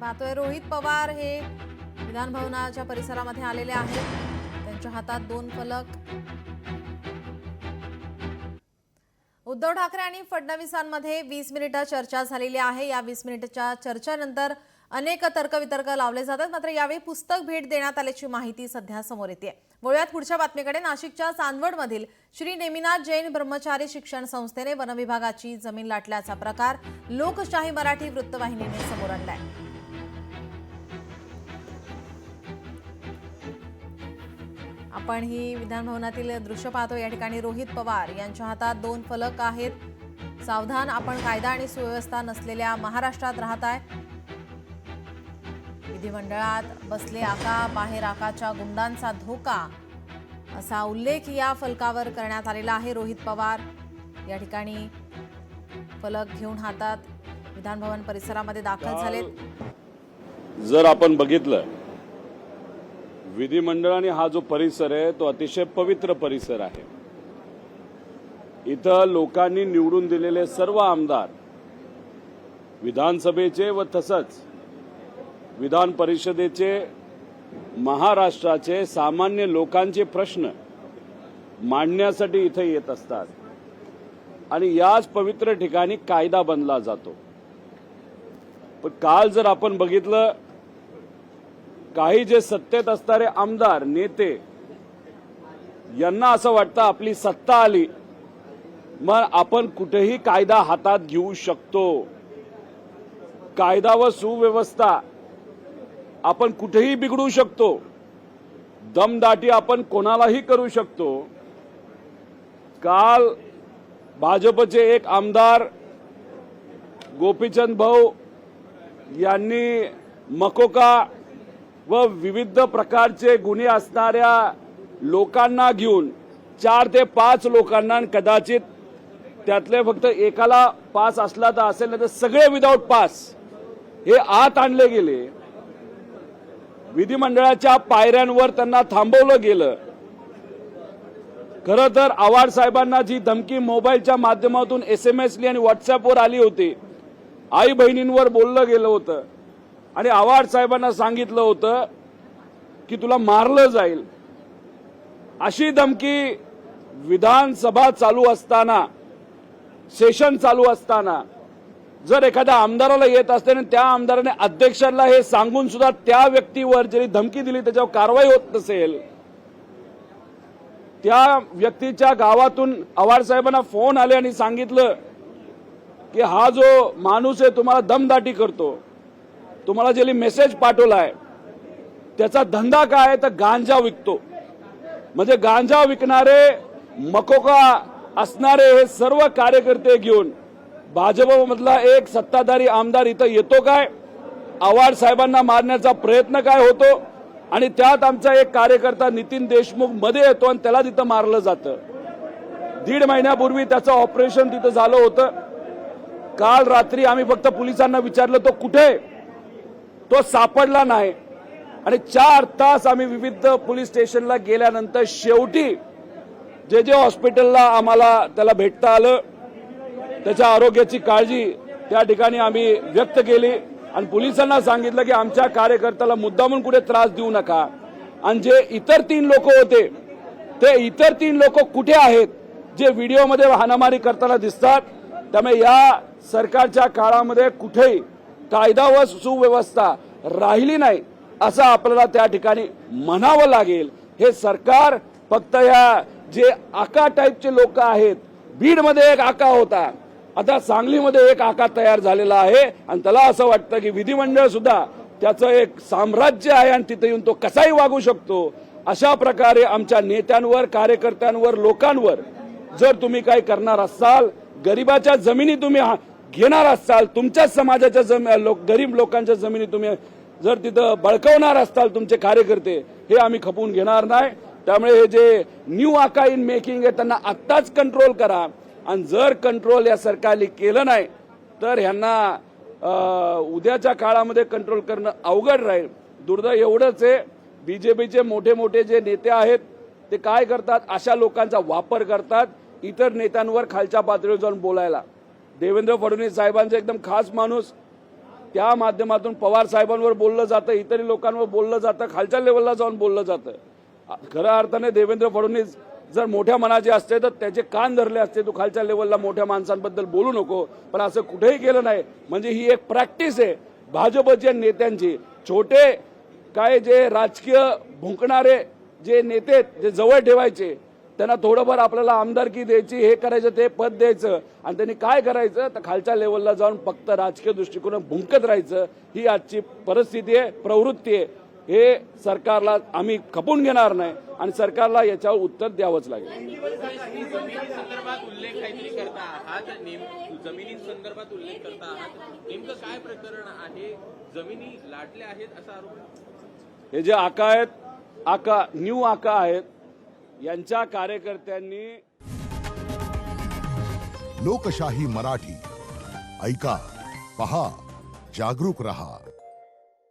पाहतोय रोहित पवार हे विधान भवनाच्या परिसरामध्ये आलेले आहेत। त्यांच्या हातात 2 फलक। उद्धव ठाकरे आणि फडणवीसांमध्ये 20 मिनिटे चर्चा झालेली आहे। या 20 मिनिटाच्या चर्चेनंतर अनेक तर्कवितर्क लावले जातात, मात्र यावेळी पुस्तक भेट देण्यात आल्याची माहिती सध्या समोर येते। वळूयात पुढच्या बातमीकडे। नाशिकच्या चांदवडमधील श्री नेमिनाथ जैन ब्रह्मचारी शिक्षण संस्थेने वनविभागाची जमीन लाटल्याचा प्रकार लोकशाही मराठी वृत्तवाहिनीने समोर आणलाय। आपण ही विधान भवनातील दृश्य पाहतो। या ठिकाणी रोहित पवार यांच्या हातात 2 फलक आहेत। सावधान, आपण कायदा आणि सुव्यवस्था नसलेल्या महाराष्ट्रात राहताय। विधिमंडळात बसले आका, बाहेर आकाच्या गुंडांचा धोका, असा उल्लेख या फलकावर करण्यात आलेला आहे। रोहित पवार या ठिकाणी फलक घेऊन हातात विधान भवन परिसरामध्ये दाखल झालेत। जर आपण बघितलं, विधिमंडळ आणि हा जो परिसर आहे तो अतिशय पवित्र परिसर आहे। इथं लोकांनी निवडून दिलेले सर्व आमदार, विधानसभेचे व तसंच विधान परिषदेचे, महाराष्ट्राचे सामान्य लोकांचे प्रश्न मांडण्यासाठी इथे येत असतात आणि याच पवित्र ठिकाणी कायदा बनला जातो। पण काल जर आपण बघितलं, काही जे सत्तेत असणारे आमदार, नेते यांना असं वाटतं आपली सत्ता आली मग आपण कुठेही कायदा हातात घेऊ शकतो, कायदा व सुव्यवस्था आपण कुठेही बिघडू शकतो, दमदाटी आपण कोणालाही करू शकतो। काल भाजपचे एक आमदार गोपीचंद भाऊ यांनी मकोका व विविध प्रकारचे गुन्हे असणाऱ्या लोकांना घेऊन 4 ते 5 लोकांना, कदाचित त्यातले फक्त एकाला पास असला तर असेल, नाही तर सगळे विदाउट पास हे आत आणले गेले। विधिमंडळाच्या पायऱ्यांवर त्यांना थांबवलं गेलं। खरं तर आव्हाड साहेबांना जी धमकी मोबाईलच्या माध्यमातून SMS आणि व्हॉट्सअपवर आली होती, आई बहिणींवर बोललं गेलं होतं आणि आव्हाड साहेबांना सांगितलं होतं की तुला मारलं जाईल, अशी धमकी विधानसभा चालू असताना, सेशन चालू असताना जर एखाद्या आमदाराला येत असते आणि त्या आमदाराने अध्यक्षांना हे सांगून सुद्धा त्या व्यक्तीवर जरी धमकी दिली, त्याच्यावर कारवाई होत नसेल, त्या व्यक्तीच्या गावातून आव्हाड साहेबांना फोन आले आणि सांगितलं की हा जो माणूस आहे तुम्हाला दमदाटी करतो, तुम्हाला ज्याने मेसेज पाठवलाय त्याचा धंदा काय आहे तर गांजा विकतो, म्हणजे गांजा विकणारे, मकोका असणारे हे सर्व कार्यकर्ते घेऊन भाजपमधला एक सत्ताधारी आमदार इथं येतो काय, आव्हाड साहेबांना मारण्याचा प्रयत्न काय होतो आणि त्यात आमचा एक कार्यकर्ता नितीन देशमुख मध्ये येतो आणि त्याला तिथं मारलं जातं। 1.5 महिन्यापूर्वी त्याचं ऑपरेशन तिथं झालं होतं। काल रात्री आम्ही फक्त पोलिसांना विचारलं तो कुठे, तो सापडला नाही आणि 4 तास आम्ही विविध पोलीस स्टेशनला गेल्यानंतर शेवटी जे हॉस्पिटलला आम्हाला त्याला भेटता आलं, त्याच्या आरोग्याची काळजी त्या ठिकाणी आम्ही व्यक्त केली आणि पोलिसांना सांगितलं की आमच्या कार्यकर्त्याला मुद्दामून कुठे त्रास देऊ नका। आणि जे इतर 3 लोक होते ते इतर 3 लोक कुठे आहेत जे व्हिडिओमध्ये हाणामारी करताना दिसतात। त्यामुळे या सरकारच्या काळामध्ये कुठेही कायदा व सुव्यवस्था राहिली नाही असं आपल्याला त्या ठिकाणी म्हणावं लागेल। हे सरकार फक्त या जे आका टाईपचे लोक आहेत, बीडमध्ये एक आका होता, आता सांगलीमध्ये एक आका तयार झालेला आहे आणि त्याला असं वाटतं की विधिमंडळ सुद्धा त्याचं एक साम्राज्य आहे आणि तिथे येऊन तो कसाही वागू शकतो। अशा प्रकारे आमच्या नेत्यांवर, कार्यकर्त्यांवर, लोकांवर जर तुम्ही काही करणार असाल, गरिबाच्या जमिनी तुम्ही घेणार असाल, तुमच्याच समाजाच्या गरीब लोकांच्या जमिनी तुम्ही जर तिथं बळकवणार असाल तुमचे कार्यकर्ते, हे आम्ही खपवून घेणार नाही। त्यामुळे हे जे न्यू आका इन मेकिंग आहे त्यांना आत्ताच कंट्रोल करा आणि जर कंट्रोल या सरकारने केलं नाही तर ह्यांना उद्याच्या काळामध्ये कंट्रोल करणं अवघड राहील। दुर्दैव एवढंच आहे, बीजेपीचे मोठे मोठे जे नेते आहेत ते काय करतात, अशा लोकांचा वापर करतात इतर नेत्यांवर खालच्या पातळीवर जाऊन बोलायला। देवेंद्र फडणवीस साहेबांचे एकदम खास माणूस त्या माध्यमातून पवार साहेबांवर बोललं जातं, इतरही लोकांवर बोललं जातं, खालच्या लेवलला जाऊन बोललं जातं. खऱ्या अर्थाने देवेंद्र फडणवीस जर मोठ्या मनाचे असते तर त्याचे कान धरले असते, तू खालच्या लेवलला मोठ्या माणसांबद्दल बोलू नको. पण असं कुठेही केलं नाही. म्हणजे ही एक प्रॅक्टिस आहे भाजपच्या नेत्यांची. छोटे काय जे राजकीय भुंकणारे जे नेते आहेत, जे जवळ ठेवायचे, त्यांना थोडंफार आपल्याला आमदारकी द्यायची, हे करायचं, ते पद द्यायचं, आणि त्यांनी काय करायचं तर खालच्या लेवलला जाऊन फक्त राजकीय दृष्टिकोन भुंकत राहायचं. ही आजची परिस्थिती आहे, प्रवृत्ती आहे. हे सरकारला आम्ही खपून घेणार नाही आणि सरकारला याच्यावर उत्तर द्यावंच लागेल. जमिनीसंदर्भात उल्लेख काहीतरी करता आहात, जमिनींसंदर्भात उल्लेख करता आहात, नेमकं काय प्रकरण आहे? जमिनी लाटल्या आहेत असा आरोप. हे जे आका आहेत, आका न्यू आका आहेत, यांच्या कार्यकर्त्यांनी लोकशाही मराठी ऐका, पहा, जागरूक रहा.